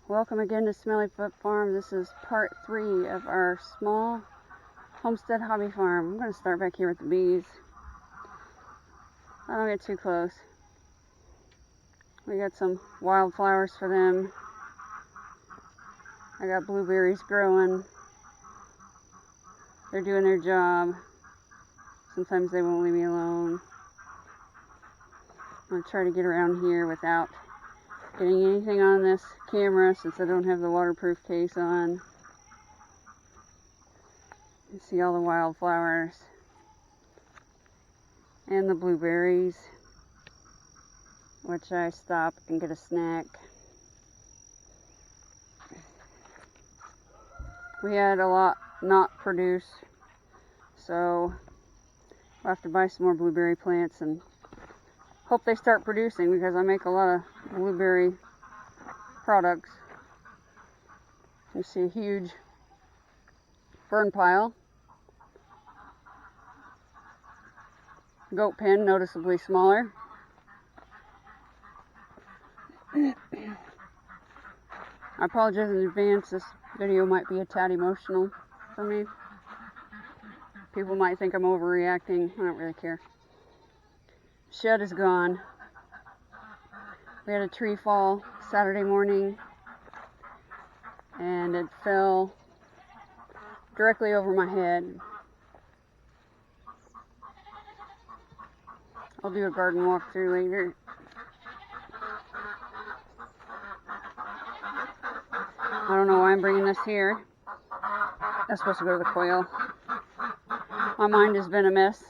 Welcome again to Smellyfoot Farm. This is part 3 of our small homestead hobby farm. I'm going to start back here with the bees. I don't get too close. We got some wildflowers for them. I got blueberries growing. They're doing their job. Sometimes they won't leave me alone. I'm going to try to get around here without getting anything on this camera since I don't have the waterproof case on. You see all the wildflowers and the blueberries, which I stop and get a snack. We had a lot not produce, so we'll have to buy some more blueberry plants and hope they start producing, because I make a lot of blueberry products. You see a huge fern pile. Goat pen noticeably smaller. I apologize in advance, this video might be a tad emotional for me. People might think I'm overreacting. I don't really care. Shed is gone. We had a tree fall Saturday morning and it fell directly over my head. I'll do a garden walkthrough later. I don't know why I'm bringing this here. That's supposed to go to the quail. My mind has been a mess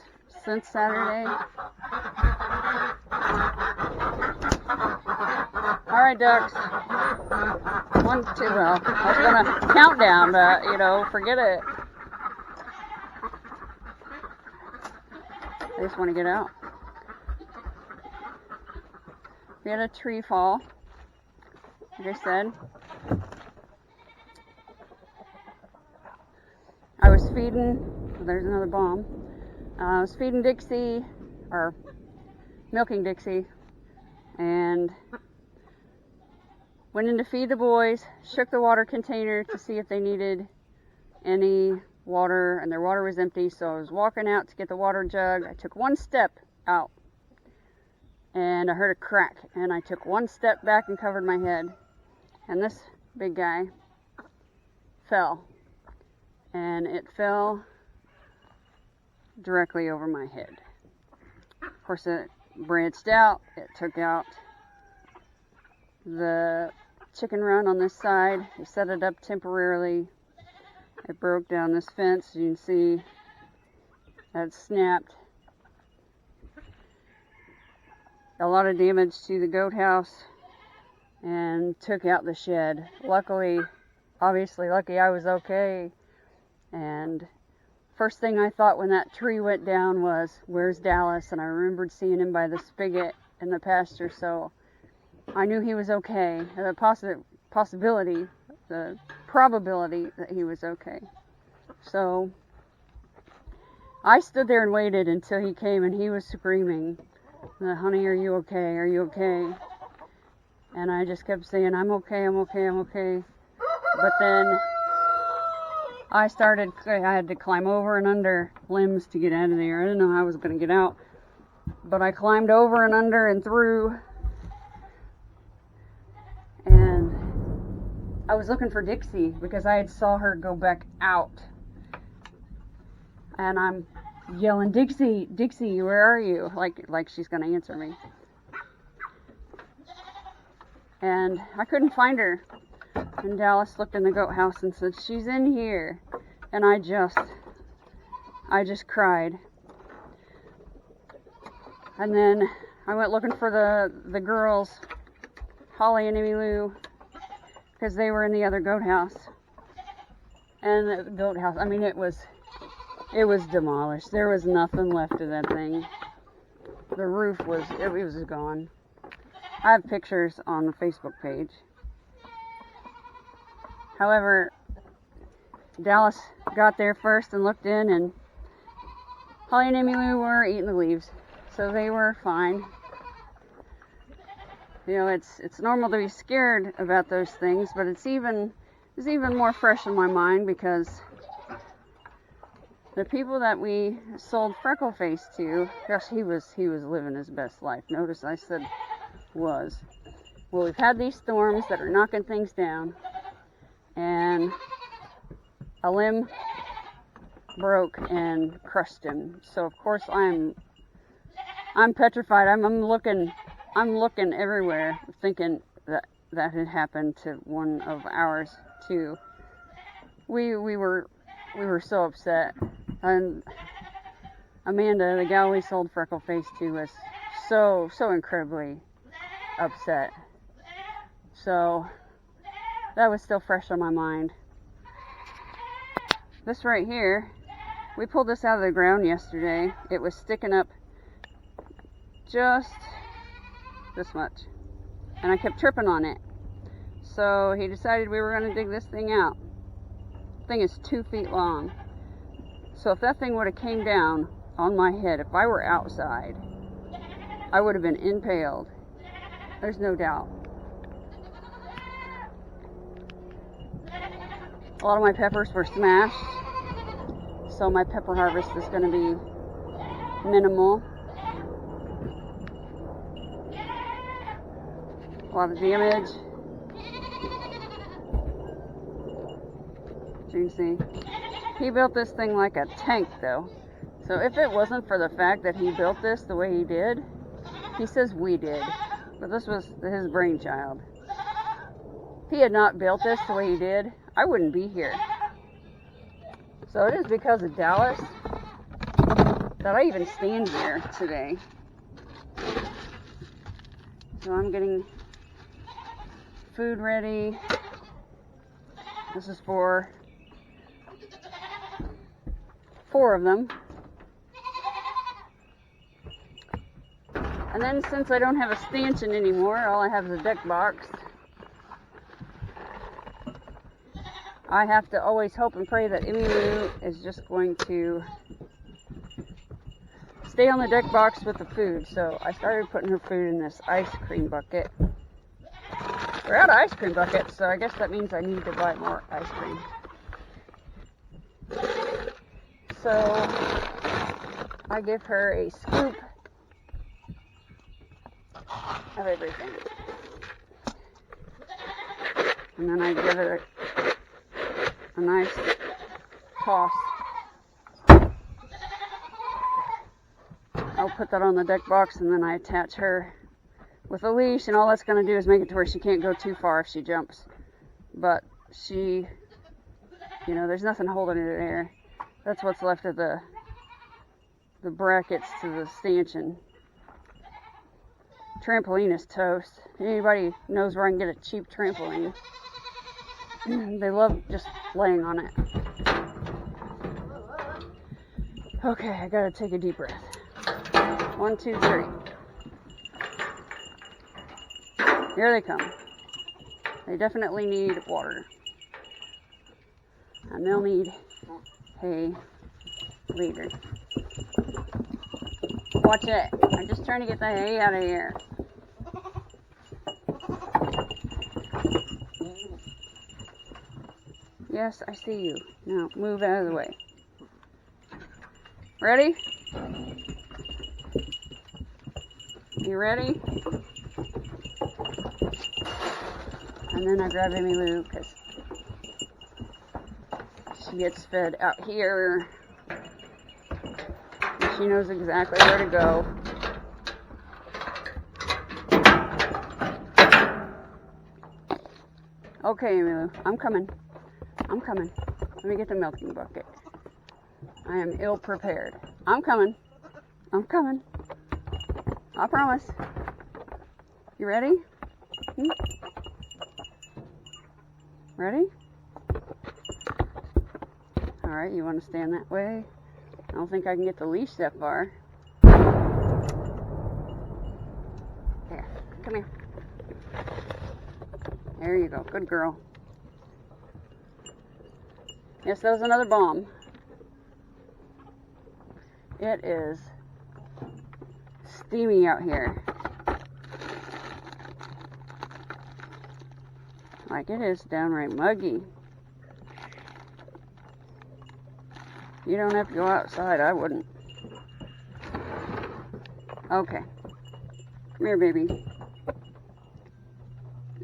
since Saturday. Alright, ducks. 1, 2, well, I was gonna count down, but, forget it. I just want to get out. We had a tree fall, like I said. I was feeding, there's another bomb. I was feeding Dixie, or milking Dixie, and went in to feed the boys, shook the water container to see if they needed any water, and their water was empty, so I was walking out to get the water jug. I took one step out, and I heard a crack, and I took one step back and covered my head, and this big guy fell, and it fell directly over my head. Of course, it branched out. It took out the chicken run on this side. We set it up temporarily. It broke down this fence. You can see that snapped. A lot of damage to the goat house and took out the shed. Luckily, obviously lucky, I was okay. And first thing I thought when that tree went down was, where's Dallas? And I remembered seeing him by the spigot in the pasture, so I knew he was okay. The probability that he was okay. So I stood there and waited until he came, and he was screaming, "Honey, are you okay? Are you okay?" And I just kept saying, "I'm okay, I'm okay, I'm okay." But then I had to climb over and under limbs to get out of there. I didn't know how I was going to get out, but I climbed over and under and through. And I was looking for Dixie because I had saw her go back out. And I'm yelling, "Dixie, Dixie, where are you?" Like she's going to answer me. And I couldn't find her. And Dallas looked in the goat house and said, "She's in here." And I just cried. And then I went looking for the girls, Holly and Emmylou, because they were in the other goat house. And the goat house, I mean, it was demolished. There was nothing left of that thing. The roof was gone. I have pictures on the Facebook page. However, Dallas got there first and looked in, and Holly and Emmylou were eating the leaves, so they were fine. You know, it's normal to be scared about those things, but it's even more fresh in my mind because the people that we sold Freckleface to, gosh, he was living his best life. Notice I said was. Well, we've had these storms that are knocking things down, and a limb broke and crushed him. So of course I'm petrified. I'm looking everywhere, thinking that had happened to one of ours too. We were so upset, and Amanda, the gal we sold Freckleface to, was so incredibly upset. So that was still fresh on my mind. This right here, we pulled this out of the ground yesterday. It was sticking up just this much, and I kept tripping on it. So he decided we were going to dig this thing out. The thing is 2 feet long. So if that thing would have came down on my head, if I were outside, I would have been impaled. There's no doubt. A lot of my peppers were smashed, so my pepper harvest is going to be minimal. A lot of damage. You can see, he built this thing like a tank though. So if it wasn't for the fact that he built this the way he did, he says we did, but this was his brainchild. If he had not built this the way he did, I wouldn't be here. So it is because of Dallas that I even stand here today. So I'm getting food ready. This is for 4 of them. And then since I don't have a stanchion anymore, all I have is a deck box. I have to always hope and pray that Emu is just going to stay on the deck box with the food. So I started putting her food in this ice cream bucket. We're out of ice cream buckets, so I guess that means I need to buy more ice cream. So I give her a scoop of everything. And then I give it a nice toss. I'll put that on the deck box, and then I attach her with a leash, and all that's going to do is make it to where she can't go too far if she jumps. But she, you know, there's nothing holding her there. That's what's left of the brackets to the stanchion. Trampoline is toast. Anybody knows where I can get a cheap trampoline? They love just laying on it. Okay, I gotta take a deep breath. 1, 2, 3. Here they come. They definitely need water. And they'll need hay later. Watch it. I'm just trying to get the hay out of here. Yes, I see you. Now, move out of the way. Ready? You ready? And then I grab Emmylou because she gets fed out here. And she knows exactly where to go. Okay, Emmylou, I'm coming. I'm coming. Let me get the milking bucket. I am ill prepared. I'm coming. I'm coming. I promise. You ready? Ready? Alright, you want to stand that way? I don't think I can get the leash that far. There. Come here. There you go. Good girl. Yes, that was another bomb. It is steamy out here. Like, it is downright muggy. You don't have to go outside. I wouldn't. Okay. Come here, baby.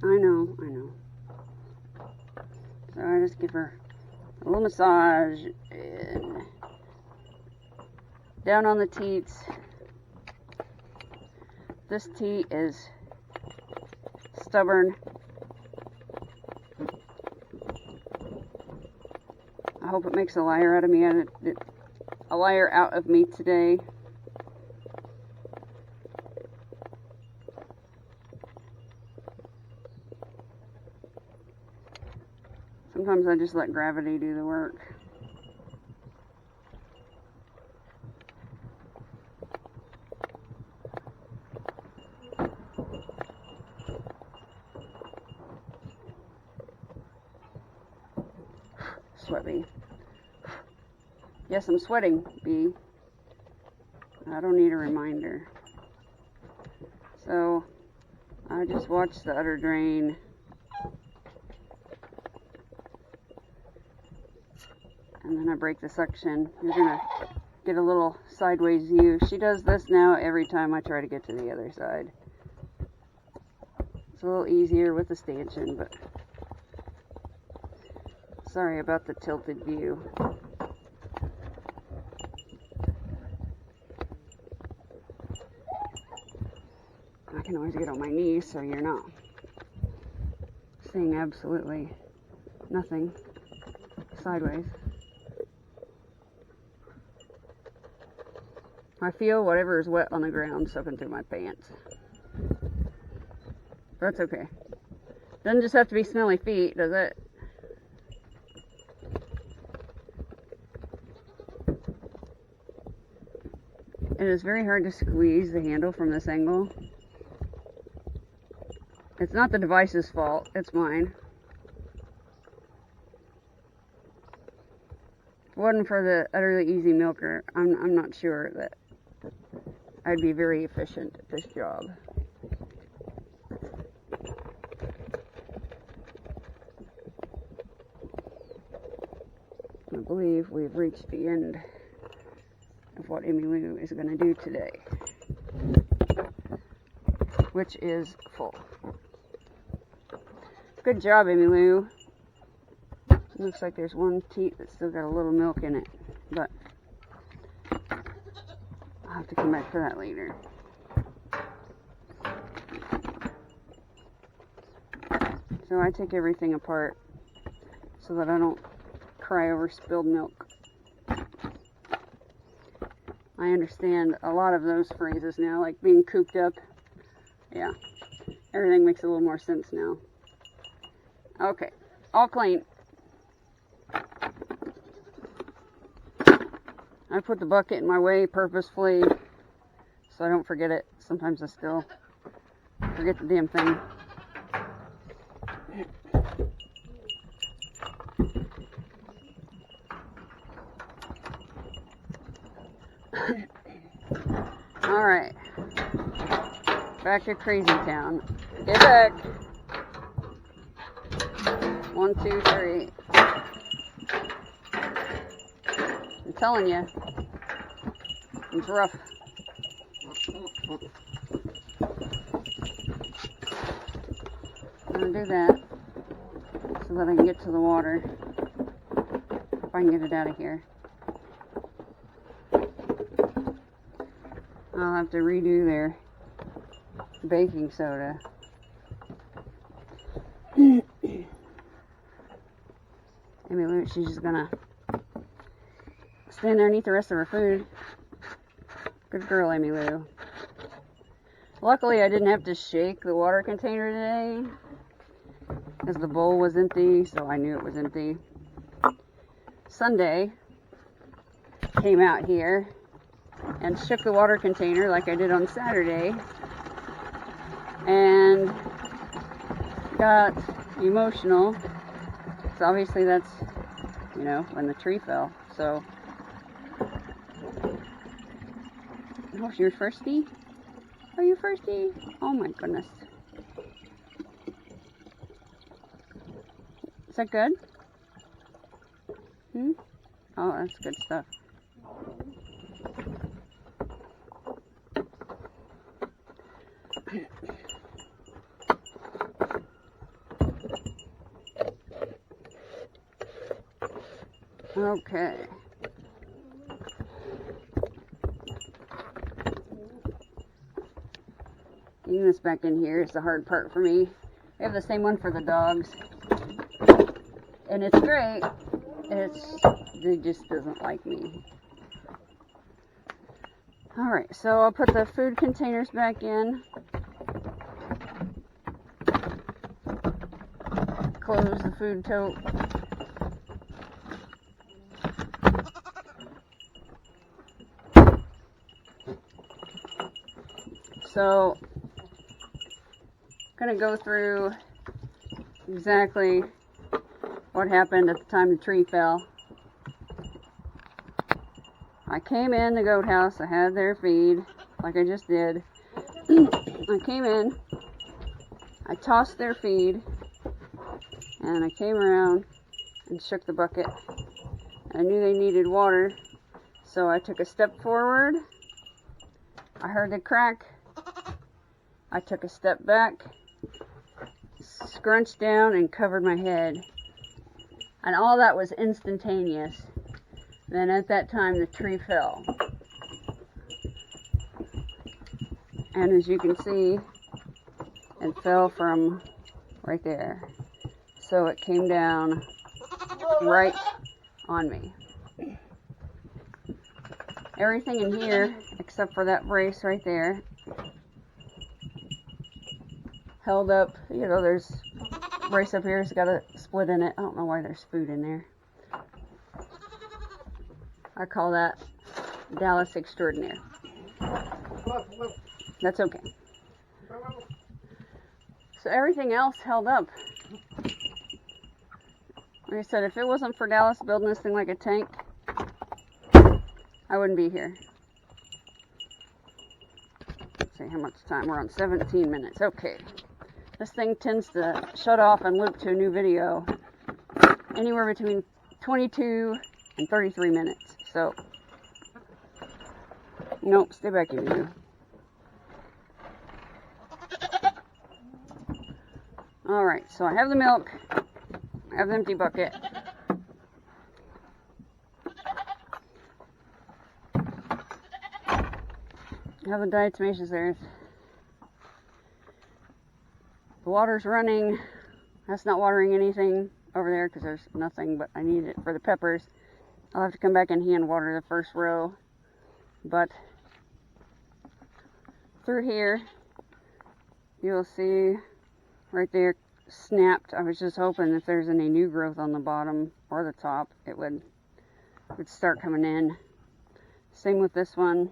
I know. So I just give her a little massage and down on the teats. This teat is stubborn. I hope it makes a liar out of me. A liar out of me today. Sometimes I just let gravity do the work. Sweat bee. Yes, I'm sweating, bee. I don't need a reminder. So, I just watched the udder drain. And then I break the suction. You're gonna get a little sideways view. She does this now every time I try to get to the other side. It's a little easier with the stanchion, but sorry about the tilted view. I can always get on my knees so you're not seeing absolutely nothing sideways. I feel whatever is wet on the ground soaking through my pants. That's okay. Doesn't just have to be smelly feet, does it? It is very hard to squeeze the handle from this angle. It's not the device's fault, it's mine. If it wasn't for the Udderly Easy Milker, I'm not sure that I'd be very efficient at this job. I believe we've reached the end of what Emmylou is going to do today, which is full. Good job, Emmylou. Looks like there's one teat that's still got a little milk in it, but I'll have to come back for that later. So I take everything apart so that I don't cry over spilled milk. I understand a lot of those phrases now, like being cooped up. Yeah, everything makes a little more sense now. Okay, all clean. I put the bucket in my way purposefully so I don't forget it. Sometimes I still forget the damn thing. Alright. Back to Crazy Town. Get back. 1, 2, 3. I'm telling you, it's rough. I'm gonna do that so that I can get to the water. If I can get it out of here. I'll have to redo their baking soda. Emmylou, she's just gonna stand there and eat the rest of her food. Good girl, Emmylou. Luckily, I didn't have to shake the water container today, because the bowl was empty, so I knew it was empty. Sunday, came out here and shook the water container like I did on Saturday, and got emotional. So obviously that's, you know, when the tree fell. So, oh, you're thirsty? Are you thirsty? Oh my goodness. Is that good? Oh, that's good stuff. Okay. Getting this back in here is the hard part for me. We have the same one for the dogs. And it's great. It just doesn't like me. Alright, so I'll put the food containers back in. Close the food tote. So, I'm going to go through exactly what happened at the time the tree fell. I came in the goat house, I had their feed, like I just did. I came in, I tossed their feed, and I came around and shook the bucket. I knew they needed water, so I took a step forward. I heard the crack. I took a step back, scrunched down, and covered my head. And all that was instantaneous. Then at that time, the tree fell. And as you can see, it fell from right there. So it came down right on me. Everything in here, except for that brace right there, held up. You know, there's a brace up here, it's got a split in it. I don't know why there's food in there. I call that Dallas extraordinaire. That's okay. So everything else held up. Like I said, if it wasn't for Dallas building this thing like a tank, I wouldn't be here. Let's see how much time. We're on 17 minutes. Okay. This thing tends to shut off and loop to a new video anywhere between 22 and 33 minutes. So, nope, stay back in here. Alright, so I have the milk. I have the empty bucket. I have the diatomaceous earth. The water's running. That's not watering anything over there because there's nothing, but I need it for the peppers. I'll have to come back and hand water the first row. But through here, you'll see right there snapped. I was just hoping if there's any new growth on the bottom or the top, it would start coming in. Same with this one.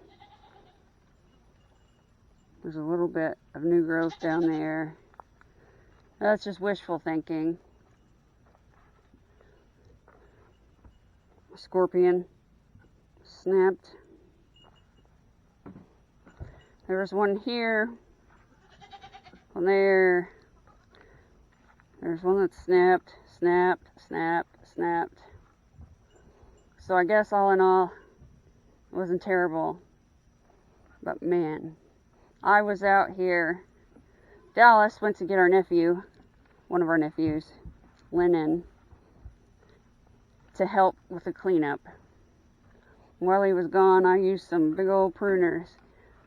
There's a little bit of new growth down there. That's just wishful thinking. Scorpion snapped. There was one here, one there. There's one that snapped, snapped, snapped, snapped. So I guess all in all, it wasn't terrible. But man, I was out here. Dallas went to get our nephew, one of our nephews, Lennon, to help with the cleanup. While he was gone, I used some big old pruners,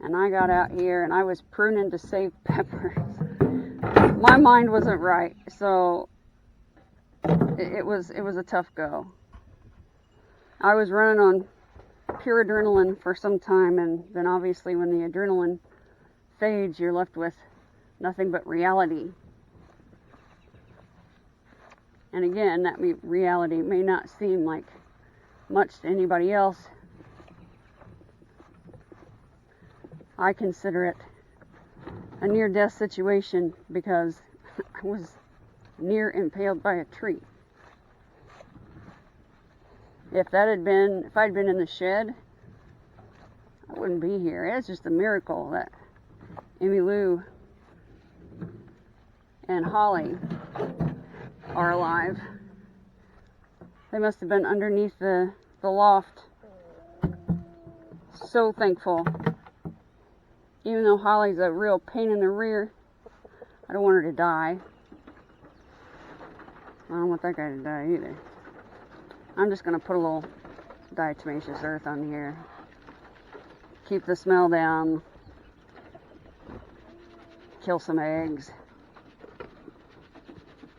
and I got out here and I was pruning to save peppers. My mind wasn't right, so it was a tough go. I was running on pure adrenaline for some time, and then obviously when the adrenaline fades, you're left with nothing but reality. And again, that reality may not seem like much to anybody else. I consider it a near-death situation because I was near impaled by a tree. If I'd been in the shed, I wouldn't be here. It's just a miracle that Emmy Lou and Holly are alive. They must have been underneath the loft. So thankful. Even though Holly's a real pain in the rear, I don't want her to die. I don't want that guy to die either. I'm just going to put a little diatomaceous earth on here. Keep the smell down. Kill some eggs.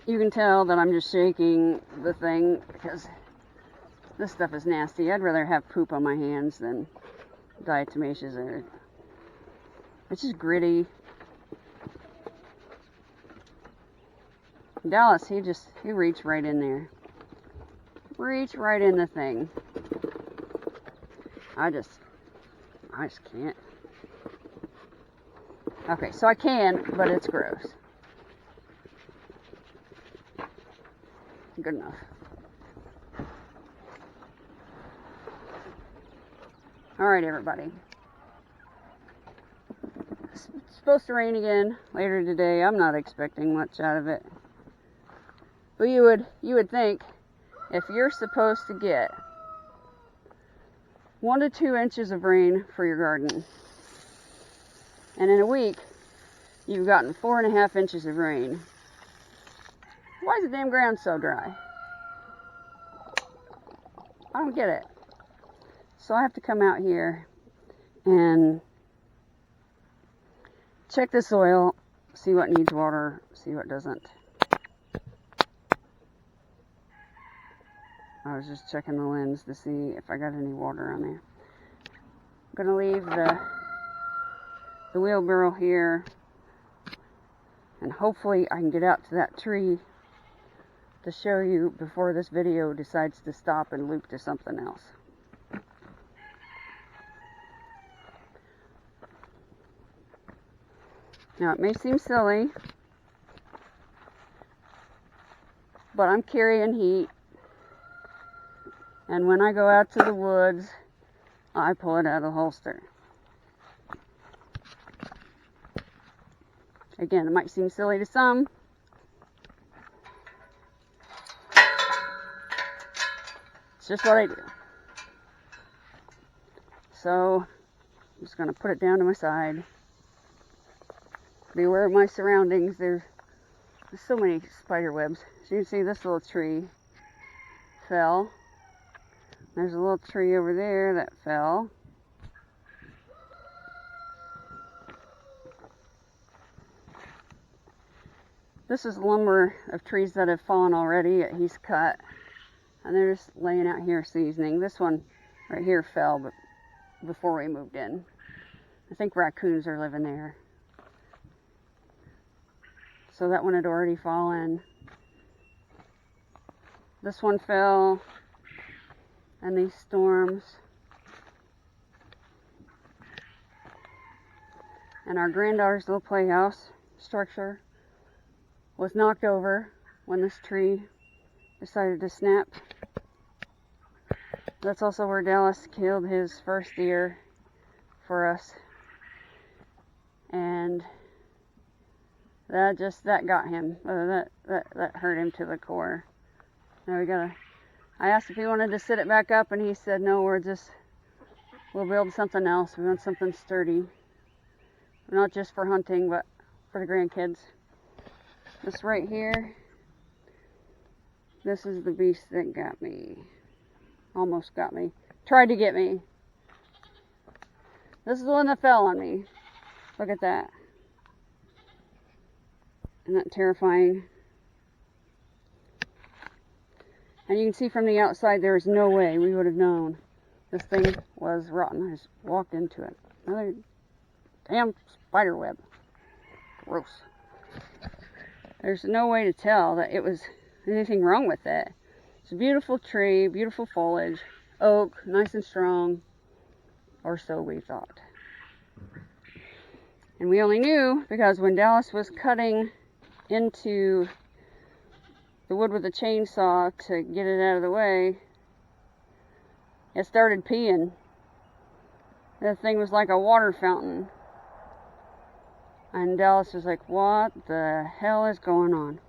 You can tell that I'm just shaking the thing because this stuff is nasty. I'd rather have poop on my hands than diatomaceous earth. It's just gritty. Dallas, he reached right in there. Reach right in the thing. I just can't. Okay, so I can, but it's gross. Good enough. Alright, everybody. It's supposed to rain again later today. I'm not expecting much out of it. But you would think if you're supposed to get 1 to 2 inches of rain for your garden, and in a week you've gotten 4.5 inches of rain, why is the damn ground so dry? I don't get it. So I have to come out here and check the soil, see what needs water, see what doesn't. I was just checking the lens to see if I got any water on there. I'm going to leave the wheelbarrow here, and hopefully I can get out to that tree to show you before this video decides to stop and loop to something else. Now it may seem silly, but I'm carrying heat, and when I go out to the woods, I pull it out of the holster. Again, it might seem silly to some. It's just what I do. So, I'm just going to put it down to my side. Be aware of my surroundings. There's so many spider webs. So you can see this little tree fell. There's a little tree over there that fell. This is lumber of trees that have fallen already that he's cut. And they're just laying out here seasoning. This one right here fell but before we moved in. I think raccoons are living there. So that one had already fallen. This one fell in these storms. And our granddaughter's little playhouse structure was knocked over when this tree decided to snap. That's also where Dallas killed his first deer for us. And that got him. That hurt him to the core. Now I asked if he wanted to sit it back up, and he said no, we'll build something else. We want something sturdy. Not just for hunting, but for the grandkids. This right here, this is the beast that got me. Almost got me. Tried to get me. This is the one that fell on me. Look at that. Isn't that terrifying? And you can see from the outside there is no way we would have known this thing was rotten. I just walked into it. Another damn spider web. Gross. There's no way to tell that it was anything wrong with it. It's a beautiful tree, beautiful foliage, oak, nice and strong, or so we thought. And we only knew because when Dallas was cutting into the wood with a chainsaw to get it out of the way, it started peeing. That thing was like a water fountain. And Dallas was like, what the hell is going on?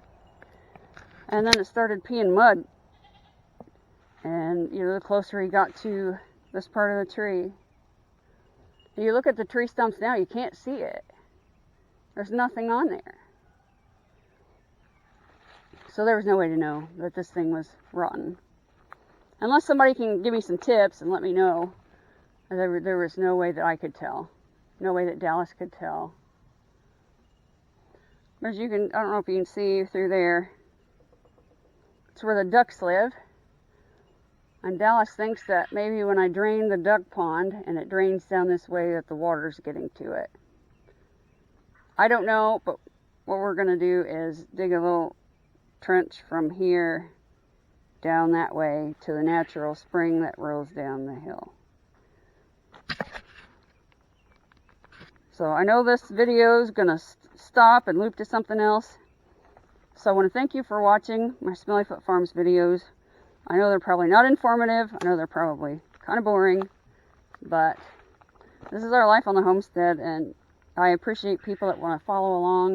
And then it started peeing mud. And, you know, the closer he got to this part of the tree, and you look at the tree stumps now, you can't see it. There's nothing on there. So there was no way to know that this thing was rotten. Unless somebody can give me some tips and let me know. There was no way that I could tell. No way that Dallas could tell. As you can, I don't know if you can see through there. It's where the ducks live. And Dallas thinks that maybe when I drain the duck pond and it drains down this way that the water's getting to it. I don't know, but what we're going to do is dig a little trench from here down that way to the natural spring that rolls down the hill. So I know this video is going to stop and loop to something else. So I want to thank you for watching my Smellyfoot Farms videos. I know they're probably not informative. I know they're probably kind of boring. But this is our life on the homestead, and I appreciate people that want to follow along.